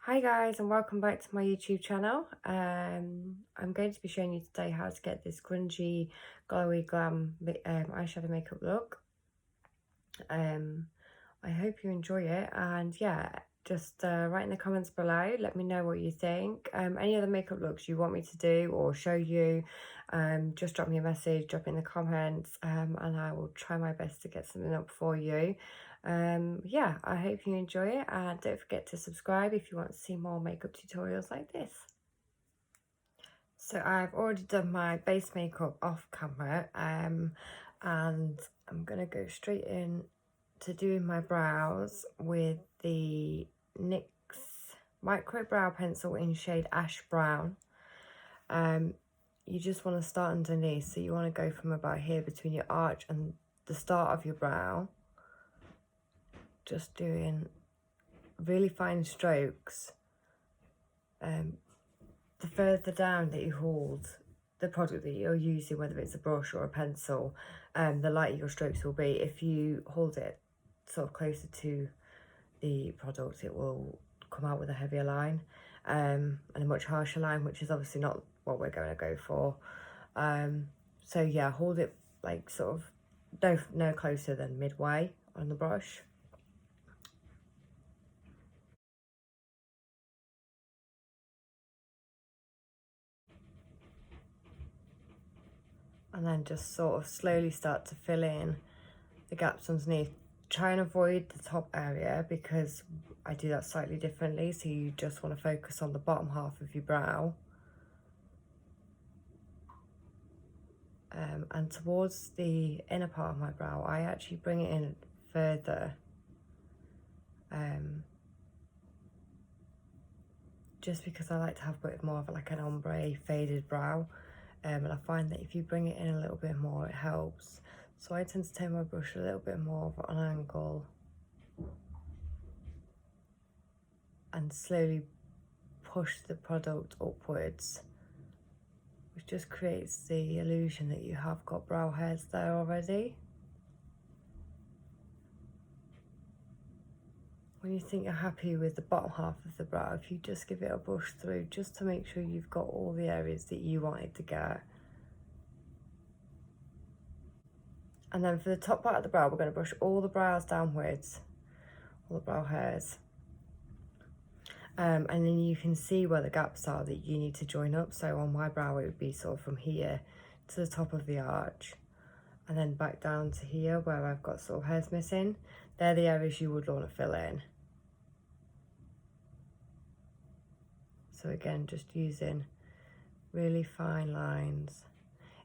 Hi guys, and welcome back to my YouTube channel. I'm going to be showing you today how to get this grungy, glowy glam eyeshadow makeup look. I hope you enjoy it, and yeah, just write in the comments below, let me know what you think. Any other makeup looks you want me to do or show you, just drop me a message, drop it in the comments, and I will try my best to get something up for you. Yeah, I hope you enjoy it, and don't forget to subscribe if you want to see more makeup tutorials like this. So I've already done my base makeup off camera, and I'm gonna go straight in to doing my brows with the NYX micro brow pencil in shade Ash Brown. You just want to start underneath, so you want to go from about here between your arch and the start of your brow, just doing really fine strokes. The further down that you hold the product that you're using, whether it's a brush or a pencil, the lighter your strokes will be. If you hold it sort of closer to the product, it will come out with a heavier line, and a much harsher line, which is obviously not what we're going to go for. So yeah, hold it like sort of no closer than midway on the brush. And then just sort of slowly start to fill in the gaps underneath. Try and avoid the top area because I do that slightly differently, so you just want to focus on the bottom half of your brow. And towards the inner part of my brow, I actually bring it in further, just because I like to have a bit more of like an ombre faded brow, and I find that if you bring it in a little bit more, it helps. So I tend to take my brush a little bit more of an angle and slowly push the product upwards, which just creates the illusion that you have got brow hairs there already. When you think you're happy with the bottom half of the brow, if you just give it a brush through just to make sure you've got all the areas that you wanted to get. And then for the top part of the brow, we're going to brush all the brows downwards, all the brow hairs. And then you can see where the gaps are that you need to join up. So on my brow, it would be sort of from here to the top of the arch, and then back down to here where I've got sort of hairs missing. They're the areas you would want to fill in. So again, just using really fine lines.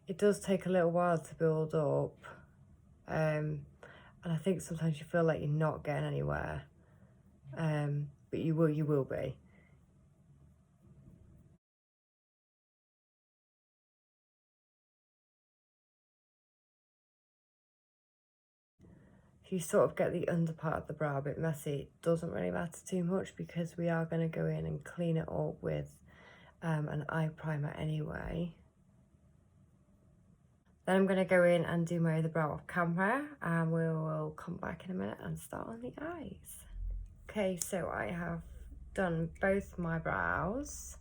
It does take a little while to build up, and I think sometimes you feel like you're not getting anywhere, but you will be. If you sort of get the under part of the brow a bit messy, it doesn't really matter too much because we are going to go in and clean it up with an eye primer anyway. Then I'm going to go in and do my other brow off camera, and we will come back in a minute and start on the eyes. Okay, so I have done both my brows.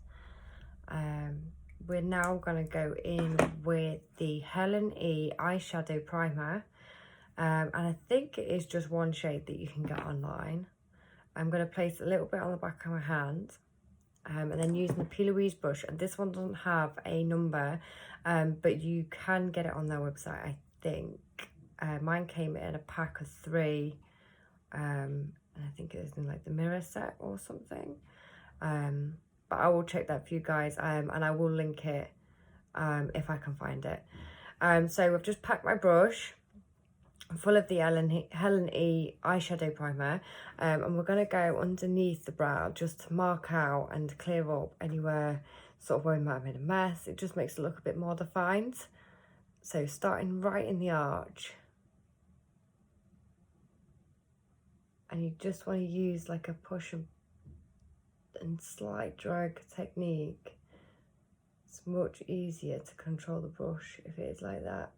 We're now going to go in with the Helen E eyeshadow primer, and I think it is just one shade that you can get online. I'm going to place a little bit on the back of my hand, and then using the Makeupbylouisa brush, and this one doesn't have a number, but you can get it on their website, I think. Mine came in a pack of 3, and I think it was in like the mirror set or something, but I will check that for you guys, and I will link it if I can find it. So I've just packed my brush full of the Helen E eyeshadow primer, and we're going to go underneath the brow just to mark out and clear up anywhere sort of where we might have made a mess. It just makes it look a bit more defined. So starting right in the arch, and you just want to use like a push and slight drag technique. It's much easier to control the brush if it is like that.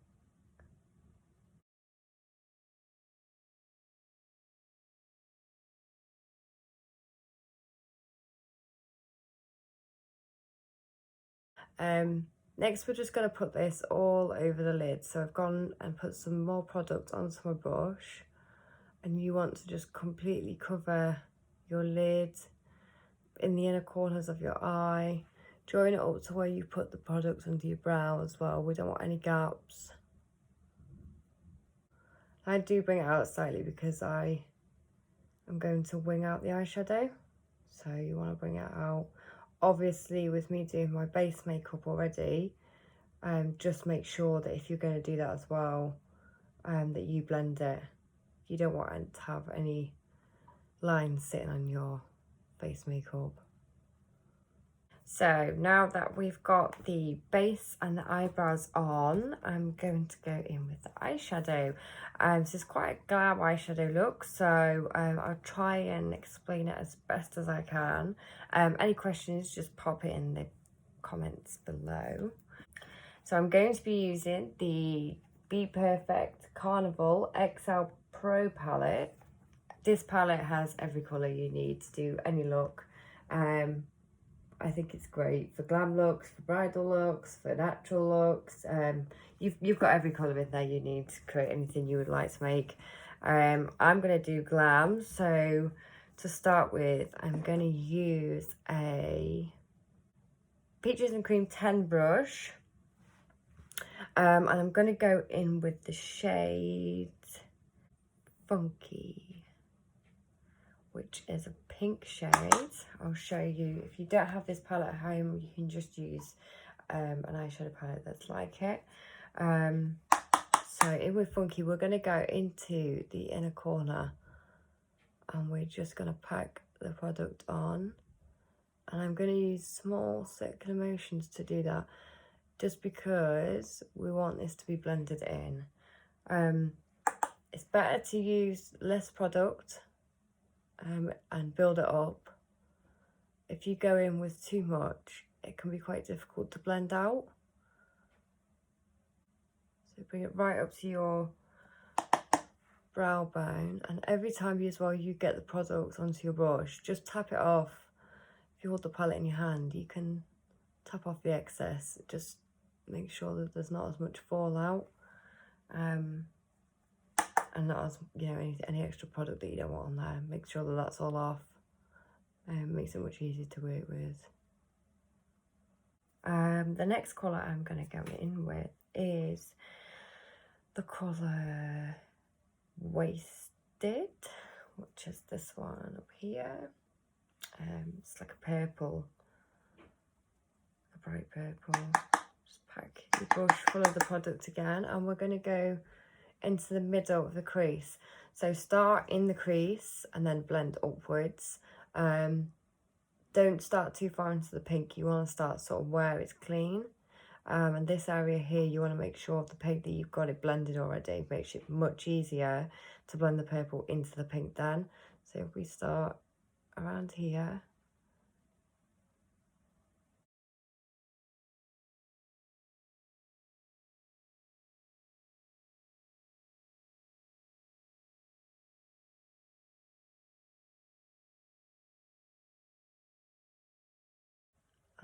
Next, we're just going to put this all over the lid. So I've gone and put some more product onto my brush, and you want to just completely cover your lid in the inner corners of your eye. Join it up to where you put the product under your brow as well. We don't want any gaps. I do bring it out slightly because I am going to wing out the eyeshadow. So you want to bring it out. Obviously, with me doing my base makeup already, just make sure that if you're going to do that as well, that you blend it. You don't want it to have any lines sitting on your face makeup. So now that we've got the base and the eyebrows on, I'm going to go in with the eyeshadow. This is quite a glam eyeshadow look, so I'll try and explain it as best as I can. Any questions, just pop it in the comments below. So I'm going to be using the Be Perfect Carnival XL Pro palette. This palette has every colour you need to do any look. I think it's great for glam looks, for bridal looks, for natural looks. You've got every colour in there you need to create anything you would like to make. I'm going to do glam. So to start with, I'm going to use a Peaches and Cream 10 brush. And I'm going to go in with the shade Funky, which is a pink shade. I'll show you. If you don't have this palette at home, you can just use an eyeshadow palette that's like it. So in with Funky, we're going to go into the inner corner, and we're just going to pack the product on. And I'm going to use small circular motions to do that, just because we want this to be blended in. It's better to use less product and build it up. If you go in with too much, it can be quite difficult to blend out. So bring it right up to your brow bone, and every time you get the product onto your brush, just tap it off. If you hold the palette in your hand, you can tap off the excess. Just make sure that there's not as much fallout, and not as, you know, any extra product that you don't want on there. Make sure that that's all off. Makes it much easier to work with. The next colour I'm going to go in with is the colour Wasted, which is this one up here. It's like a purple, a bright purple. Just pack your brush full of the product again, and we're going to go into the middle of the crease. So start in the crease and then blend upwards. Don't start too far into the pink. You want to start sort of where it's clean. And this area here, you want to make sure of the pink that you've got it blended already. Makes it much easier to blend the purple into the pink then. So if we start around here,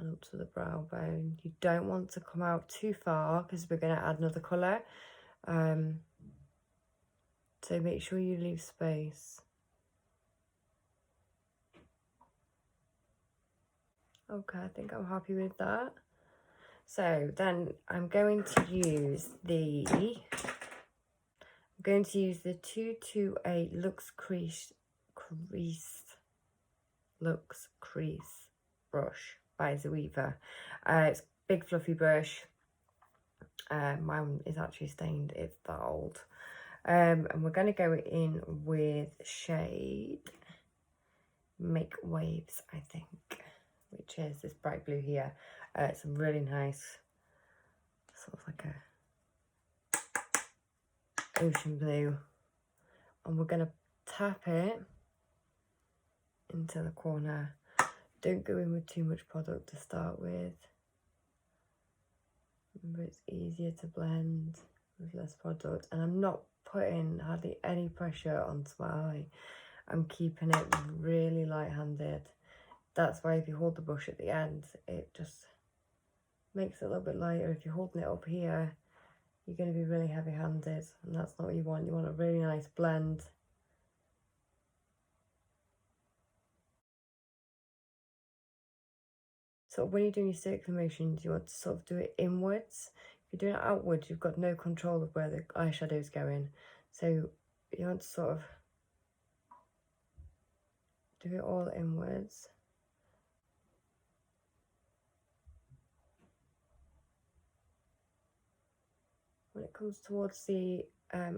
and up to the brow bone. You don't want to come out too far because we're going to add another colour. So make sure you leave space. Okay, I think I'm happy with that. So then I'm going to use the 228 Luxe Crease brush by Zoeva. It's a big fluffy brush. Mine is actually stained, it's that old. And we're going to go in with shade Make Waves, I think, which is this bright blue here. It's a really nice, sort of like a ocean blue. And we're going to tap it into the corner. Don't go in with too much product to start with. Remember, it's easier to blend with less product. And I'm not putting hardly any pressure onto my eye. I'm keeping it really light-handed. That's why if you hold the brush at the end, it just makes it a little bit lighter. If you're holding it up here, you're going to be really heavy-handed, and that's not what you want. You want a really nice blend. So when you're doing your circular motions, you want to sort of do it inwards. If you're doing it outwards, you've got no control of where the eyeshadow is going. So you want to sort of do it all inwards. When it comes towards the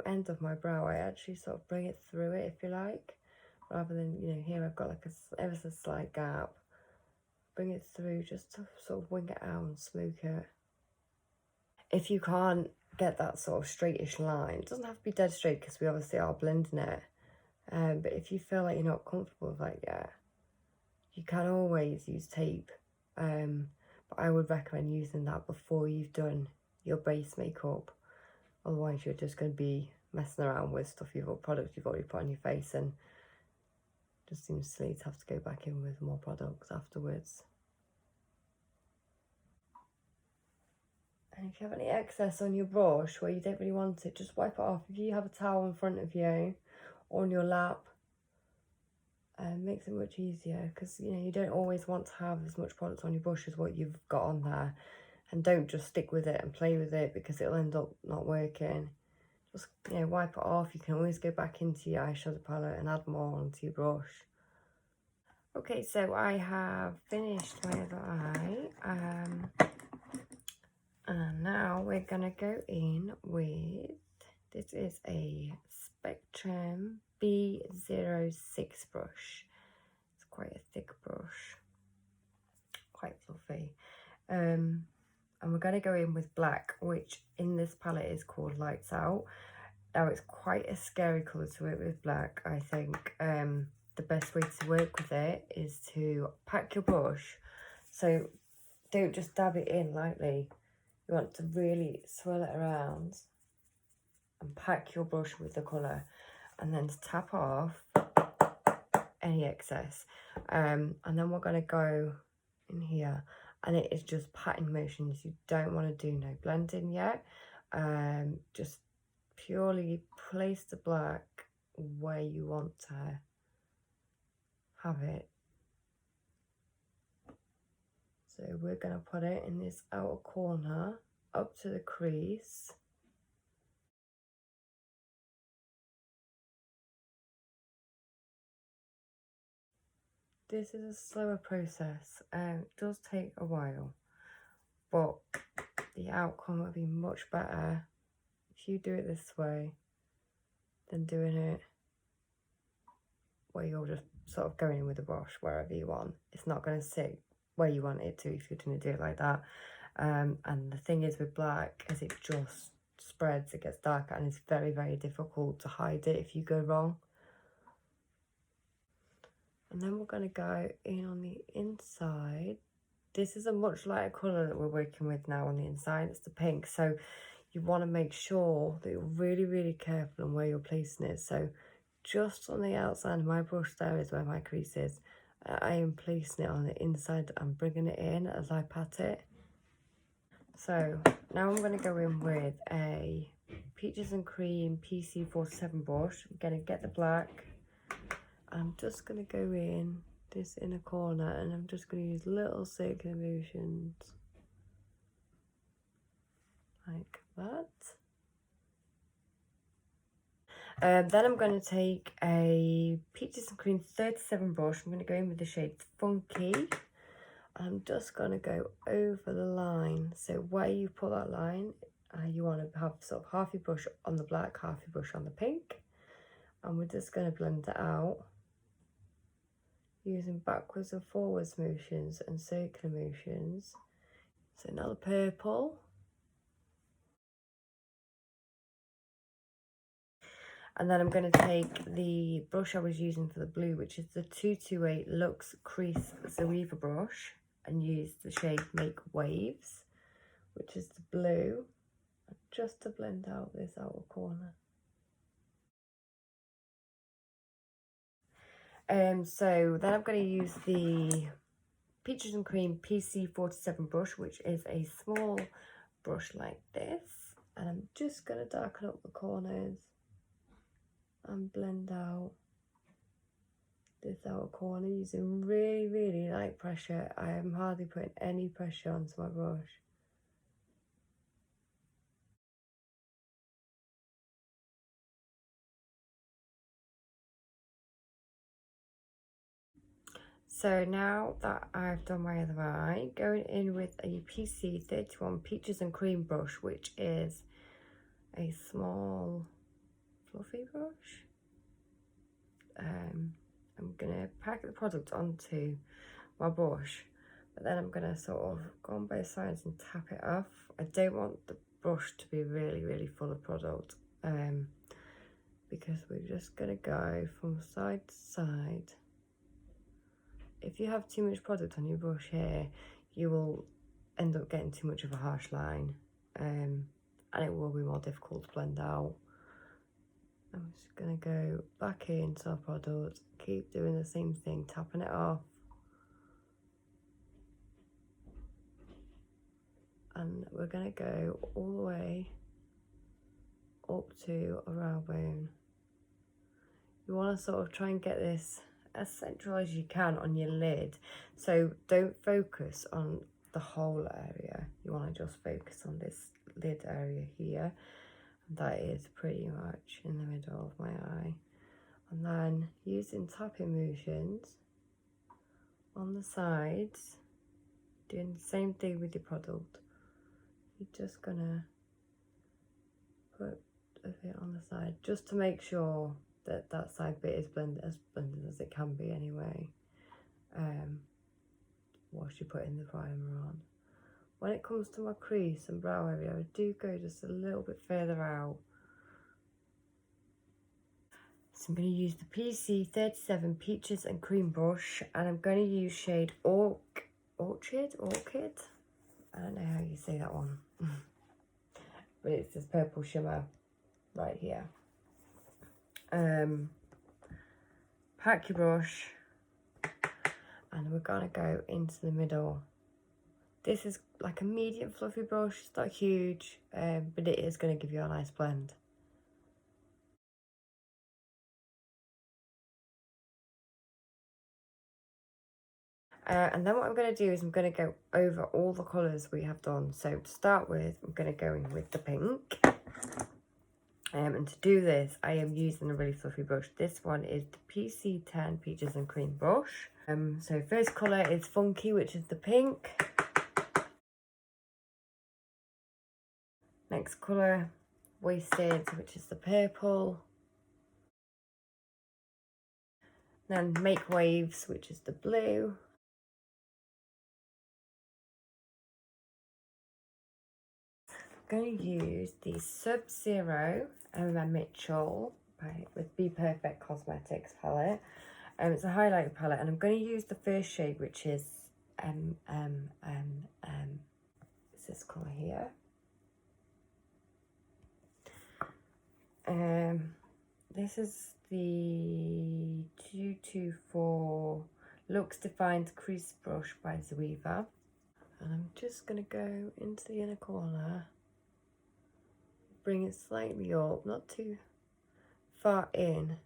end of my brow, I actually sort of bring it through it, if you like, rather than, you know, here I've got like a ever so slight gap. Bring it through just to sort of wing it out and smoke it. If you can't get that sort of straightish line, it doesn't have to be dead straight because we obviously are blending it. But if you feel like you're not comfortable with that yet, you can always use tape. But I would recommend using that before you've done your base makeup. Otherwise, you're just going to be messing around with stuff products you've already put on your face, and it just seems silly to have to go back in with more products afterwards. And if you have any excess on your brush where you don't really want it, just wipe it off. If you have a towel in front of you or on your lap, makes it much easier, because you know you don't always want to have as much product on your brush as what you've got on there. And don't just stick with it and play with it, because it'll end up not working. Just, you know, wipe it off. You can always go back into your eyeshadow palette and add more onto your brush. Okay, so I have finished my other eye. And now we're gonna go in with, this is a Spectrum B06 brush. It's quite a thick brush, quite fluffy. And we're going to go in with black, which in this palette is called Lights Out. Now it's quite a scary colour to work with black, I think. The best way to work with it is to pack your brush. So don't just dab it in lightly. You want to really swirl it around and pack your brush with the colour, and then to tap off any excess. And then we're going to go in here, and it is just patting motions. You don't want to do no blending yet. Just purely place the black where you want to have it. So we're going to put it in this outer corner up to the crease. This is a slower process, it does take a while, but the outcome will be much better if you do it this way than doing it where you're just sort of going in with a brush wherever you want. It's not going to sit where you want it to if you're going to do it like that. And the thing is with black, is it just spreads, it gets darker, and it's very, very difficult to hide it if you go wrong. And then we're going to go in on the inside. This is a much lighter colour that we're working with now on the inside. It's the pink. So you want to make sure that you're really, really careful on where you're placing it. So just on the outside of my brush, there is where my crease is. I am placing it on the inside and bringing it in as I pat it. So now I'm going to go in with a Peaches and Cream PC47 brush. I'm going to get the black. I'm just going to go in this inner corner, and I'm just going to use little circular motions like that. Then I'm going to take a Peaches and Cream 37 brush. I'm going to go in with the shade Funky. I'm just going to go over the line. So where you put that line, you want to have sort of half your brush on the black, half your brush on the pink. And we're just going to blend it out using backwards and forwards motions and circular motions. So now the purple. And then I'm going to take the brush I was using for the blue, which is the 228 Luxe Crease Zoeva brush, and use the shade Make Waves, which is the blue, just to blend out this outer corner. So then I'm going to use the Peaches and Cream PC47 brush, which is a small brush like this. And I'm just going to darken up the corners and blend out this outer corner using really, really light pressure. I am hardly putting any pressure onto my brush. So now that I've done my other eye, going in with a PC31 Peaches and Cream brush, which is a small fluffy brush. I'm gonna pack the product onto my brush, but then I'm gonna sort of go on both sides and tap it off. I don't want the brush to be really, really full of product, because we're just gonna go from side to side. If you have too much product on your brush here, you will end up getting too much of a harsh line, and it will be more difficult to blend out. I'm just going to go back into our product, keep doing the same thing, tapping it off. And we're going to go all the way up to a brow bone. You want to sort of try and get this as central as you can on your lid. So don't focus on the whole area. You want to just focus on this lid area here. That is pretty much in the middle of my eye. And then using tapping motions on the sides, doing the same thing with your product. You're just gonna put a bit on the side just to make sure that that side bit is blended as it can be anyway, whilst you're putting the primer on. When it comes to my crease and brow area, I do go just a little bit further out. So I'm going to use the PC37 Peaches and Cream brush, and I'm going to use shade Orchid. I don't know how you say that one, but it's this purple shimmer right here. Pack your brush, and we're going to go into the middle. This is like a medium fluffy brush, it's not huge, but it is going to give you a nice blend. And then what I'm going to do is I'm going to go over all the colours we have done. So to start with, I'm going to go in with the pink. And to do this, I am using a really fluffy brush. This one is the PC10 Peaches and Cream brush. So first colour is Funky, which is the pink. Next colour, Wasted, which is the purple. Then Make Waves, which is the blue. I'm going to use the Sub-Zero Mitchell with Be Perfect Cosmetics palette. It's a highlighter palette, and I'm going to use the first shade, which is it's this colour here. This is the 224 Lux Defined Crease Brush by Zoeva. And I'm just going to go into the inner corner, bring it slightly up, not too far in,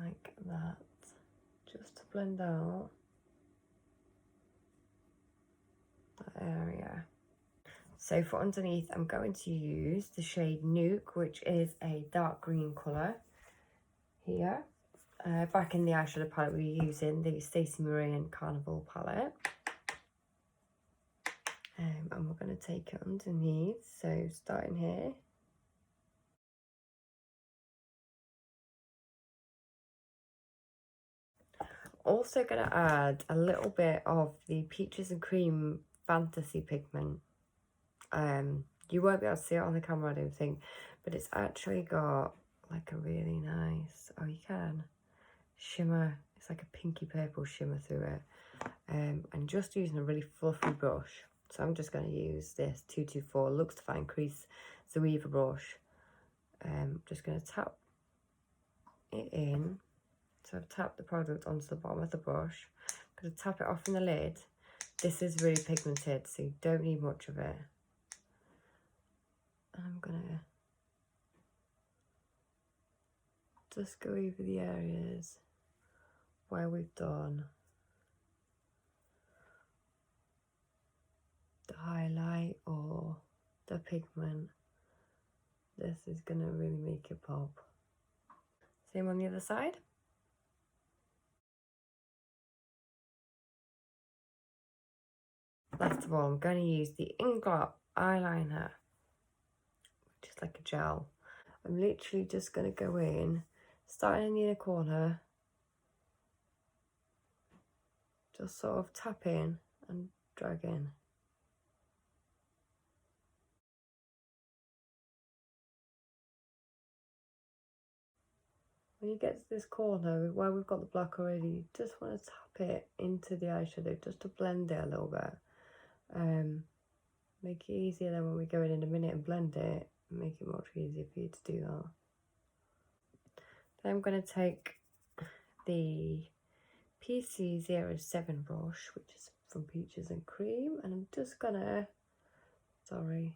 like that, just to blend out that area. So for underneath, I'm going to use the shade Nuke, which is a dark green colour here. Back in the eyeshadow palette, we're using the Stacey Marie Carnival palette. And we're going to take it underneath, so starting here. Also going to add a little bit of the Peaches and Cream Fantasy pigment. You won't be able to see it on the camera, I don't think, but it's actually got like a really nice, oh you can, shimmer. It's like a pinky purple shimmer through it. I'm just using a really fluffy brush, so I'm just going to use this 224 Lux Defined Crease Zoeva brush. Just going to tap it in So I've tapped the product onto the bottom of the brush. I'm going to tap it off in the lid. This is really pigmented, so you don't need much of it. And I'm going to just go over the areas where we've done the highlight or the pigment. This is going to really make it pop. Same on the other side. Last of all, I'm going to use the Glam eyeliner, which is like a gel. I'm literally just going to go in, starting in the inner corner, just sort of tap in and drag in. When you get to this corner where we've got the black already, you just want to tap it into the eyeshadow just to blend it a little bit. Make it easier then when we go in a minute and blend it, make it much easier for you to do that. Then I'm going to take the PC07 brush, which is from Peaches and Cream, and I'm just gonna, sorry,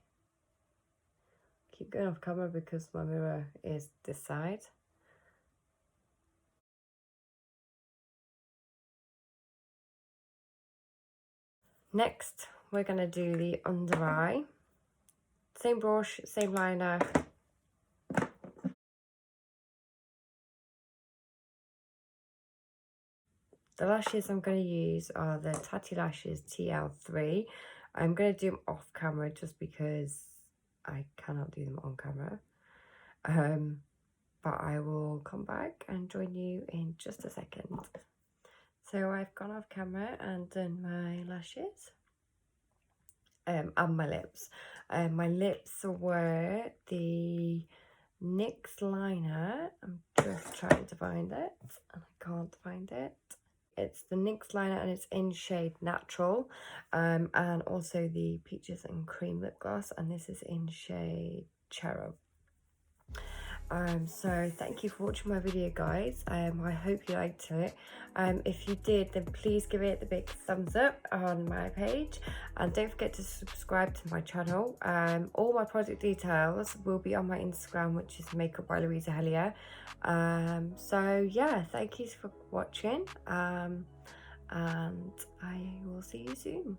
keep going off camera because my mirror is this side. Next, we're gonna do the under eye. Same brush, same liner. The lashes I'm going to use are the Tatti Lashes TL3. I'm going to do them off camera just because I cannot do them on camera. But I will come back and join you in just a second. So I've gone off camera and done my lashes and my lips. My lips were the NYX liner. I'm just trying to find it and I can't find it. It's the NYX liner and it's in shade Natural, and also the Peaches and Cream lip gloss, and this is in shade Cherub. So thank you for watching my video, guys. I hope you liked it. If you did, then please give it the big thumbs up on my page, and don't forget to subscribe to my channel. All my product details will be on my Instagram, which is Makeupbylouisa. So yeah, thank you for watching, and I will see you soon.